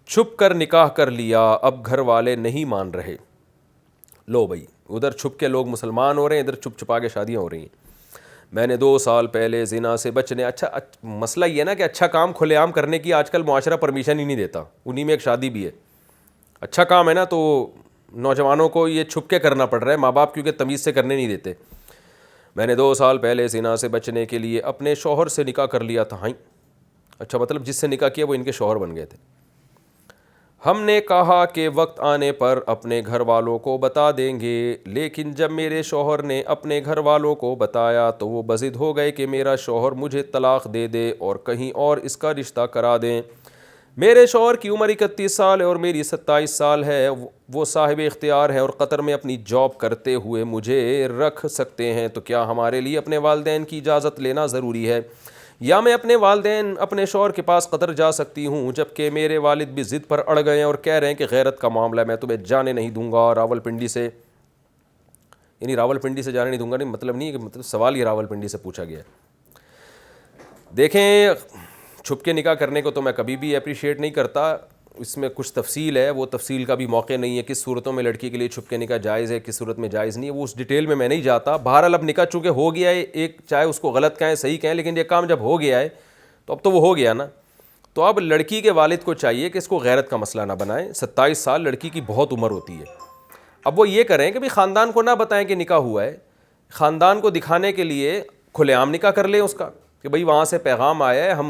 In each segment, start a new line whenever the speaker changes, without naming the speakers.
چھپ کر نکاح کر لیا، اب گھر والے نہیں مان رہے. لو بھائی، ادھر چھپ کے لوگ مسلمان ہو رہے ہیں، ادھر چھپ چھپا کے شادیاں ہو رہی ہیں. میں نے 2 سال پہلے زنا سے بچنے مسئلہ یہ ہے نا کہ اچھا کام کھلے عام کرنے کی آج کل معاشرہ پرمیشن ہی نہیں دیتا، انہی میں ایک شادی بھی ہے. اچھا کام ہے نا، تو نوجوانوں کو یہ چھپ کے کرنا پڑ رہا ہے، ماں باپ کیونکہ تمیز سے کرنے نہیں دیتے. میں نے 2 سال پہلے زنا سے بچنے کے لیے اپنے شوہر سے نکاح کر لیا تھا. اچھا، مطلب جس سے نکاح کیا وہ ان کے شوہر بن گئے تھے. ہم نے کہا کہ وقت آنے پر اپنے گھر والوں کو بتا دیں گے، لیکن جب میرے شوہر نے اپنے گھر والوں کو بتایا تو وہ بضد ہو گئے کہ میرا شوہر مجھے طلاق دے دے اور کہیں اور اس کا رشتہ کرا دیں. میرے شوہر کی عمر 31 سال ہے اور میری 27 سال ہے. وہ صاحب اختیار ہے اور قطر میں اپنی جاب کرتے ہوئے مجھے رکھ سکتے ہیں. تو کیا ہمارے لیے اپنے والدین کی اجازت لینا ضروری ہے، یا میں اپنے شوہر کے پاس قطر جا سکتی ہوں؟ جبکہ میرے والد بھی ضد پر اڑ گئے ہیں اور کہہ رہے ہیں کہ غیرت کا معاملہ ہے، میں تمہیں جانے نہیں دوں گا راولپنڈی سے. یعنی راولپنڈی سے جانے نہیں دوں گا نہیں مطلب نہیں، کہ مطلب سوال یہ راولپنڈی سے پوچھا گیا ہے. دیکھیں، چھپ کے نکاح کرنے کو تو میں کبھی بھی اپریشیٹ نہیں کرتا. اس میں کچھ تفصیل ہے، وہ تفصیل کا بھی موقع نہیں ہے، کس صورتوں میں لڑکی کے لیے چھپ کے نکاح جائز ہے، کس صورت میں جائز نہیں ہے، وہ اس ڈیٹیل میں نہیں جاتا. بہرحال اب نکاح چونکہ ہو گیا ہے، ایک چاہے اس کو غلط کہیں صحیح کہیں، لیکن یہ کام جب ہو گیا ہے تو اب تو وہ ہو گیا نا. تو اب لڑکی کے والد کو چاہیے کہ اس کو غیرت کا مسئلہ نہ بنائیں. 27 سال لڑکی کی بہت عمر ہوتی ہے. اب وہ یہ کریں کہ خاندان کو نہ بتائیں کہ نکاح ہوا ہے، خاندان کو دکھانے کے لیے کھلے عام نکاح کر لیں اس کا، کہ بھئی وہاں سے پیغام آیا ہے.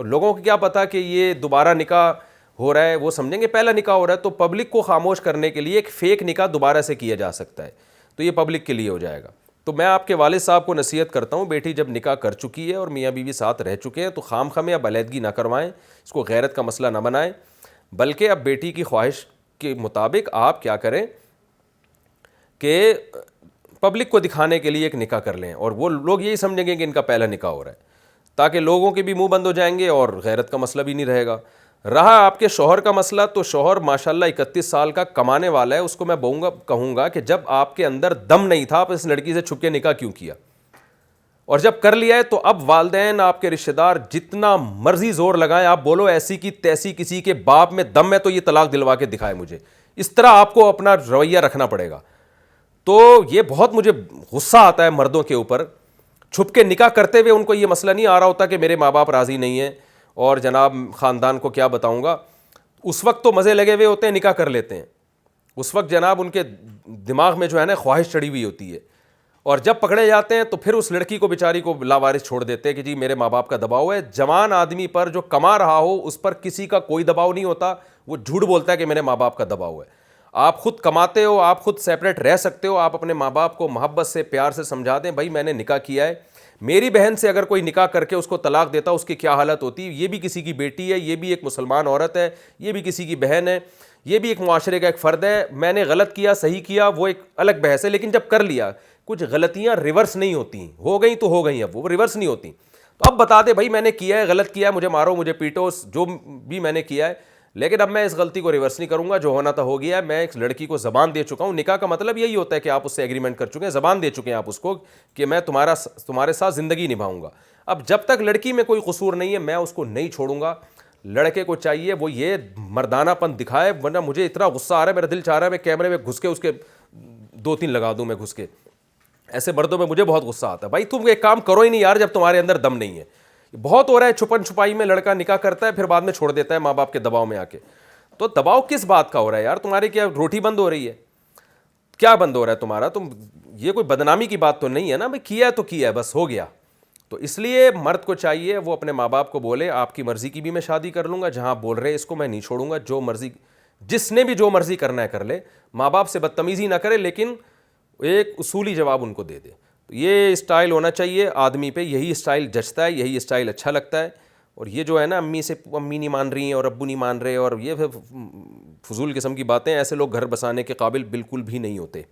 لوگوں کو کیا پتا کہ یہ دوبارہ نکاح ہو رہا ہے، وہ سمجھیں گے پہلا نکاح ہو رہا ہے. تو پبلک کو خاموش کرنے کے لیے ایک فیک نکاح دوبارہ سے کیا جا سکتا ہے، تو یہ پبلک کے لیے ہو جائے گا. تو میں آپ کے والد صاحب کو نصیحت کرتا ہوں، بیٹی جب نکاح کر چکی ہے اور میاں بیوی ساتھ رہ چکے ہیں تو خام خام یا علیحدگی نہ کروائیں، اس کو غیرت کا مسئلہ نہ بنائیں. بلکہ اب بیٹی کی خواہش کے مطابق آپ کیا کریں کہ پبلک کو دکھانے کے لیے ایک نکاح کر لیں، اور وہ لوگ یہی سمجھیں گے کہ ان کا پہلا نکاح ہو رہا ہے، تاکہ لوگوں کے بھی منہ بند ہو جائیں گے اور غیرت کا مسئلہ بھی نہیں رہے گا. رہا آپ کے شوہر کا مسئلہ، تو شوہر ماشاءاللہ 31 سال کا کمانے والا ہے. اس کو میں کہوں گا کہ جب آپ کے اندر دم نہیں تھا، آپ اس لڑکی سے چھپ کے نکاح کیوں کیا؟ اور جب کر لیا ہے تو اب والدین، آپ کے رشتہ دار جتنا مرضی زور لگائیں، آپ بولو ایسی کی تیسی کسی کے باپ میں دم ہے تو یہ طلاق دلوا کے دکھائے مجھے. اس طرح آپ کو اپنا رویہ رکھنا پڑے گا. تو یہ بہت مجھے غصہ آتا ہے مردوں کے اوپر، چھپ کے نکاح کرتے ہوئے ان کو یہ مسئلہ نہیں آ رہا ہوتا کہ میرے ماں باپ راضی نہیں ہیں اور جناب خاندان کو کیا بتاؤں گا. اس وقت تو مزے لگے ہوئے ہوتے ہیں، نکاح کر لیتے ہیں. اس وقت جناب ان کے دماغ میں جو ہے نا خواہش چڑھی ہوئی ہوتی ہے، اور جب پکڑے جاتے ہیں تو پھر اس لڑکی کو بیچاری کو لاوارث چھوڑ دیتے ہیں کہ جی میرے ماں باپ کا دباؤ ہے. جوان آدمی پر جو کما رہا ہو اس پر کسی کا کوئی دباؤ نہیں ہوتا، وہ جھوٹ بولتا ہے کہ میرے ماں باپ کا دباؤ ہے. آپ خود کماتے ہو، آپ خود سیپریٹ رہ سکتے ہو، آپ اپنے ماں باپ کو محبت سے پیار سے سمجھا دیں بھائی میں نے نکاح کیا ہے. میری بہن سے اگر کوئی نکاح کر کے اس کو طلاق دیتا اس کی کیا حالت ہوتی، یہ بھی کسی کی بیٹی ہے، یہ بھی ایک مسلمان عورت ہے، یہ بھی کسی کی بہن ہے، یہ بھی ایک معاشرے کا ایک فرد ہے. میں نے غلط کیا صحیح کیا وہ ایک الگ بحث ہے، لیکن جب کر لیا کچھ غلطیاں ریورس نہیں ہوتی، ہو گئیں تو ہو گئیں، اب وہ ریورس نہیں ہوتی. تو اب بتا دے بھائی میں نے کیا ہے، غلط کیا ہے، مجھے مارو مجھے پیٹو، جو بھی میں نے کیا ہے، لیکن اب میں اس غلطی کو ریورس نہیں کروں گا، جو ہونا تھا ہو گیا ہے. میں ایک لڑکی کو زبان دے چکا ہوں. نکاح کا مطلب یہی ہوتا ہے کہ آپ اس سے ایگریمنٹ کر چکے ہیں، زبان دے چکے ہیں آپ اس کو کہ میں تمہارے ساتھ زندگی نبھاؤں گا. اب جب تک لڑکی میں کوئی قصور نہیں ہے میں اس کو نہیں چھوڑوں گا. لڑکے کو چاہیے وہ یہ مردانہ پن دکھائے، ورنہ مجھے اتنا غصہ آ رہا ہے، میرا دل چاہ رہا ہے میں کیمرے میں گھس کے اس کے 2-3 لگا دوں. میں گھس کے ایسے مردوں میں مجھے بہت غصہ آتا ہے. بھائی تم ایک کام کرو ہی نہیں یار جب تمہارے اندر دم نہیں ہے. بہت ہو رہا ہے چھپن چھپائی میں لڑکا نکاح کرتا ہے پھر بعد میں چھوڑ دیتا ہے ماں باپ کے دباؤ میں آ کے. تو دباؤ کس بات کا ہو رہا ہے یار؟ تمہاری کیا روٹی بند ہو رہی ہے؟ کیا بند ہو رہا ہے تمہارا؟ تم یہ کوئی بدنامی کی بات تو نہیں ہے نا بھائی، کیا ہے تو کیا ہے بس ہو گیا. تو اس لیے مرد کو چاہیے وہ اپنے ماں باپ کو بولے آپ کی مرضی کی بھی میں شادی کر لوں گا، جہاں آپ بول رہے ہیں اس کو میں نہیں چھوڑوں گا. جو مرضی جس نے بھی جو مرضی کرنا ہے کر لے، ماں باپ سے بدتمیزی نہ کرے، لیکن ایک اصولی جواب ان کو دے دے. یہ اسٹائل ہونا چاہیے آدمی پہ، یہی اسٹائل جچتا ہے، یہی اسٹائل اچھا لگتا ہے. اور یہ جو ہے نا امی نہیں مان رہی ہیں اور ابو نہیں مان رہے اور یہ فضول قسم کی باتیں، ایسے لوگ گھر بسانے کے قابل بالکل بھی نہیں ہوتے.